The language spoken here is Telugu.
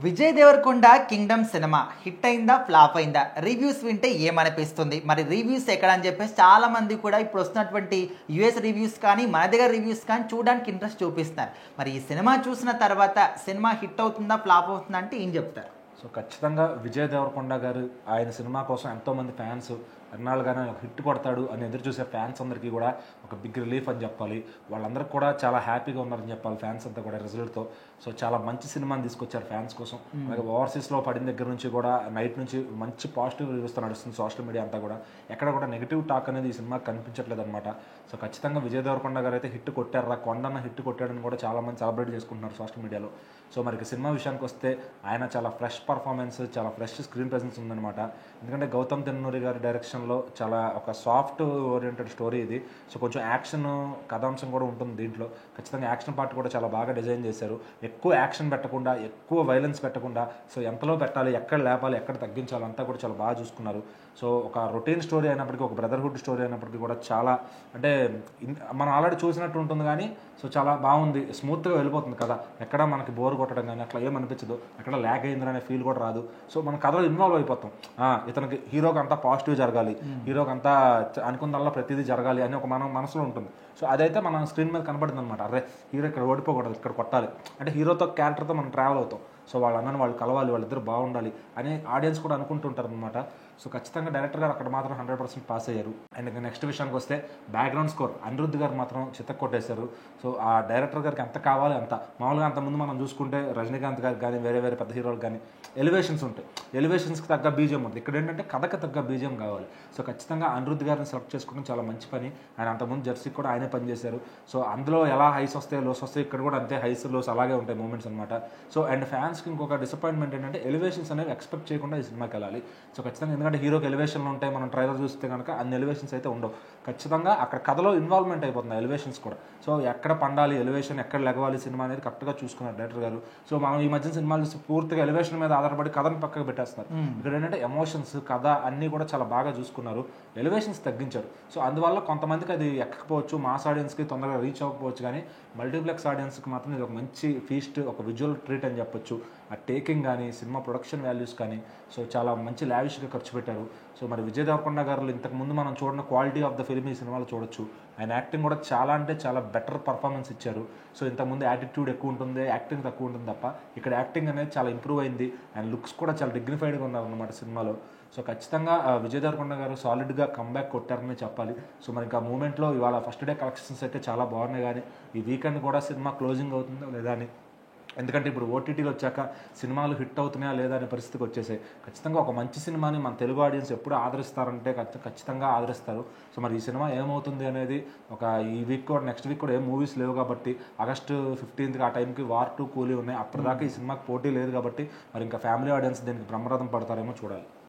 Vijay Deverakonda Kingdom cinema hit అయిందా ఫ్లాప్ అయిందా రివ్యూస్ వింటే ఏమనిపిస్తుంది మరి రివ్యూస్ ఎక్కడ అని చెప్పేసి చాలా మంది కూడా ఇప్పుడు వస్తున్నటువంటి యుఎస్ రివ్యూస్ కానీ మన దగ్గర రివ్యూస్ కానీ చూడడానికి ఇంట్రెస్ట్ చూపిస్తారు మరి ఈ సినిమా చూసిన తర్వాత సినిమా హిట్ అవుతుందా ఫ్లాప్ అవుతుందా అంటే ఏం చెప్తారు? సో ఖచ్చితంగా విజయ్ దేవరకొండ గారు ఆయన సినిమా కోసం ఎంతోమంది ఫ్యాన్స్ ఎన్నాళ్ళుగానే ఒక హిట్ కొడతాడు అని ఎదురు చూసే ఫ్యాన్స్ అందరికీ కూడా ఒక బిగ్ రిలీఫ్ అని చెప్పాలి. వాళ్ళందరికీ కూడా చాలా హ్యాపీగా ఉన్నారని చెప్పాలి ఫ్యాన్స్ అంతా కూడా రిజల్ట్తో. సో చాలా మంచి సినిమాని తీసుకొచ్చారు ఫ్యాన్స్ కోసం. అలాగే ఓవర్సీస్లో పడిన దగ్గర నుంచి కూడా నైట్ నుంచి మంచి పాజిటివ్ రివ్యూస్తో నడుస్తుంది సోషల్ మీడియా అంతా కూడా. ఎక్కడ కూడా నెగిటివ్ టాక్ అనేది ఈ సినిమా కనిపించట్లేదు అనమాట. సో ఖచ్చితంగా విజయ్ దేవరకొండ గారు అయితే హిట్ కొట్టారా, కొండన్న హిట్ కొట్టాడని కూడా చాలా మంది సెలబ్రేట్ చేసుకుంటున్నారు సోషల్ మీడియాలో. సో మరి సినిమా విషయానికి వస్తే ఆయన చాలా ఫ్రెష్ పర్ఫార్మెన్స్, చాలా ఫ్రెష్ స్క్రీన్ ప్రెజెన్స్ ఉందన్నమాట. ఎందుకంటే గౌతమ్ తెన్నూరి గారి డైరెక్షన్లో చాలా ఒక సాఫ్ట్ ఓరియంటెడ్ స్టోరీ ఇది. సో కొంచెం యాక్షన్ కథాంశం కూడా ఉంటుంది దీంట్లో. ఖచ్చితంగా యాక్షన్ పార్ట్ కూడా చాలా బాగా డిజైన్ చేశారు. ఎక్కువ యాక్షన్ పెట్టకుండా, ఎక్కువ వైలెన్స్ పెట్టకుండా, సో ఎంతలో పెట్టాలి, ఎక్కడ లేపాలి, ఎక్కడ తగ్గించాలి అంతా కూడా చాలా బాగా చూసుకున్నారు. సో ఒక రొటీన్ స్టోరీ అయినప్పటికీ, ఒక బ్రదర్హుడ్ స్టోరీ అయినప్పటికీ కూడా చాలా అంటే మనం ఆల్రెడీ చూసినట్టు ఉంటుంది కానీ సో చాలా బాగుంది, స్మూత్గా వెళ్ళిపోతుంది కదా. ఎక్కడ మనకి బోర్ కొట్టడం కానీ అట్లా ఏమనిపించదు, ఎక్కడ ల్యాగ్ అయిందనే ఫీల్ కూడా రాదు. సో మన కథలో ఇన్వాల్వ్ అయిపోతాం. ఇతనికి హీరోకి అంతా పాజిటివ్ జరగాలి, హీరోకి అంతా అనుకున్నల్లా ప్రతిదీ జరగాలి అని ఒక మన మనసులో ఉంటుంది. సో అదైతే మన స్క్రీన్ మీద కనపడుతుంది అనమాట. అరే హీరో ఇక్కడ ఓడిపోకూడదు, ఇక్కడ కొట్టాలి అంటే హీరోతో క్యారెక్టర్తో మనం ట్రావెల్ అవుతాం. సో వాళ్ళందరినీ వాళ్ళు కలవాలి, వాళ్ళిద్దరు బాగుండాలి అని ఆడియన్స్ కూడా అనుకుంటుంటారు అనమాట. సో ఖచ్చితంగా డైరెక్టర్ గారు అక్కడ మాత్రం 100% పాస్ అయ్యారు. అండ్ నెక్స్ట్ విషయానికి వస్తే బ్యాక్గ్రౌండ్ స్కోర్ అనిరుద్ధ్ గారు మాత్రం చితక్ కొట్టేశారు. సో ఆ డైరెక్టర్ గారికి ఎంత కావాలి అంత. మామూలుగా అంతకుముందు మనం చూసుకుంటే రజనీకాంత్ గారికి కానీ వేరే వేరే పెద్ద హీరోలకు కానీ ఎలివేషన్స్ ఉంటాయి, ఎలివేషన్స్కి తగ్గ బీజియం ఉంటుంది. ఇక్కడ ఏంటంటే కథకు తగ్గ బీజియం కావాలి. సో ఖచ్చితంగా అనిరుద్ధ్ గారిని సెలెక్ట్ చేసుకోవడం చాలా మంచి పని. ఆయన అంతకుముందు జెర్సీకి కూడా ఆయనే పనిచేశారు. సో అందులో ఎలా హైస్ వస్తాయి, లోస్ వస్తాయి, ఇక్కడ కూడా అంతే హైస్ లోస్ అలాగే ఉంటాయి మూమెంట్స్ అనమాట. సో అండ్ ఫ్యాన్స్కి ఇంకొక డిసప్పాయింట్మెంట్ ఏంటంటే ఎలివేషన్స్ అనేవి ఎక్స్పెక్ట్ చేయకుండా ఈ సినిమాకి వెళ్ళాలి. సో ఖచ్చితంగా ఎందుకంటే హీరోకి ఎలివేషన్లు ఉంటాయి, మనం ట్రైలర్ చూస్తే కనుక అన్ని ఎలివేషన్స్ అయితే ఉండవు. ఖచ్చితంగా అక్కడ కథలో ఇన్వాల్వ్మెంట్ అయిపోతుంది ఎలివేషన్స్ కూడా. సో ఎక్కడ పండాలి ఎలివేషన్, ఎక్కడ లెగవాలి సినిమా అనేది కరెక్ట్గా చూసుకున్నారు డైరెక్టర్ గారు. సో మనం ఈ మధ్యన సినిమాలు చూసి పూర్తిగా ఎలివేషన్ మీద ఆధారపడి కథను పక్కకు పెట్టేస్తున్నారు. ఇక్కడ ఏంటంటే ఎమోషన్స్, కథ అన్నీ కూడా చాలా బాగా చూసుకున్నారు, ఎలివేషన్స్ తగ్గించారు. సో అందువల్ల కొంతమందికి అది ఎక్కకపోవచ్చు, మాస్ ఆడియన్స్కి తొందరగా రీచ్ అవ్వకపోవచ్చు, కానీ మల్టీప్లెక్స్ ఆడియన్స్కి మాత్రం ఇది ఒక మంచి ఫీస్ట్, ఒక విజువల్ ట్రీట్ అని చెప్పొచ్చు. ఆ టేకింగ్ కానీ, సినిమా ప్రొడక్షన్ వాల్యూస్ కానీ సో చాలా మంచి లావిష్గా ఖర్చు పెట్టారు. సో మరి విజయ్ దేవరకొండ గారు ఇంతకుముందు మనం చూడని క్వాలిటీ ఆఫ్ ద ఫిల్మ్ ఈ సినిమాలో చూడొచ్చు. ఆయన యాక్టింగ్ కూడా చాలా అంటే చాలా బెటర్ పర్ఫార్మెన్స్ ఇచ్చారు. సో ఇంతకుముందు యాటిట్యూడ్ ఎక్కువ ఉంటుంది, యాక్టింగ్ తక్కువ ఉంటుంది తప్ప ఇక్కడ యాక్టింగ్ అనేది చాలా ఇంప్రూవ్ అయింది. అండ్ లుక్స్ కూడా చాలా డిగ్నిఫైడ్గా ఉన్నారు అన్నమాట సినిమాలో. సో ఖచ్చితంగా విజయ్ దేవరకొండ గారు సాలిడ్గా కంబ్యాక్ కొట్టారని చెప్పాలి. సో మరి ఇంకా మూమెంట్లో ఇవాళ ఫస్ట్ డే కలెక్షన్స్ అయితే చాలా బాగున్నాయి, కానీ ఈ వీకెండ్ కూడా సినిమా క్లోజింగ్ అవుతుందో లేదా అని. ఎందుకంటే ఇప్పుడు ఓటీటీలో వచ్చాక సినిమాలు హిట్ అవుతున్నాయా లేదా అనే పరిస్థితికి వచ్చేసాయి. ఖచ్చితంగా ఒక మంచి సినిమాని మన తెలుగు ఆడియన్స్ ఎప్పుడు ఆదరిస్తారంటే ఖచ్చితంగా ఆదరిస్తారు. సో మరి ఈ సినిమా ఏమవుతుంది అనేది ఒక ఈ వీక్ కూడా, నెక్స్ట్ వీక్ కూడా ఏం మూవీస్ లేవు కాబట్టి, ఆగస్టు 15కి ఆ టైంకి వార్ 2 కూలీ ఉన్నాయి. అప్పటిదాకా ఈ సినిమాకి పోటీ లేదు కాబట్టి మరి ఇంకా ఫ్యామిలీ ఆడియన్స్ దీనికి బ్రహ్మరథం పడతారేమో చూడాలి.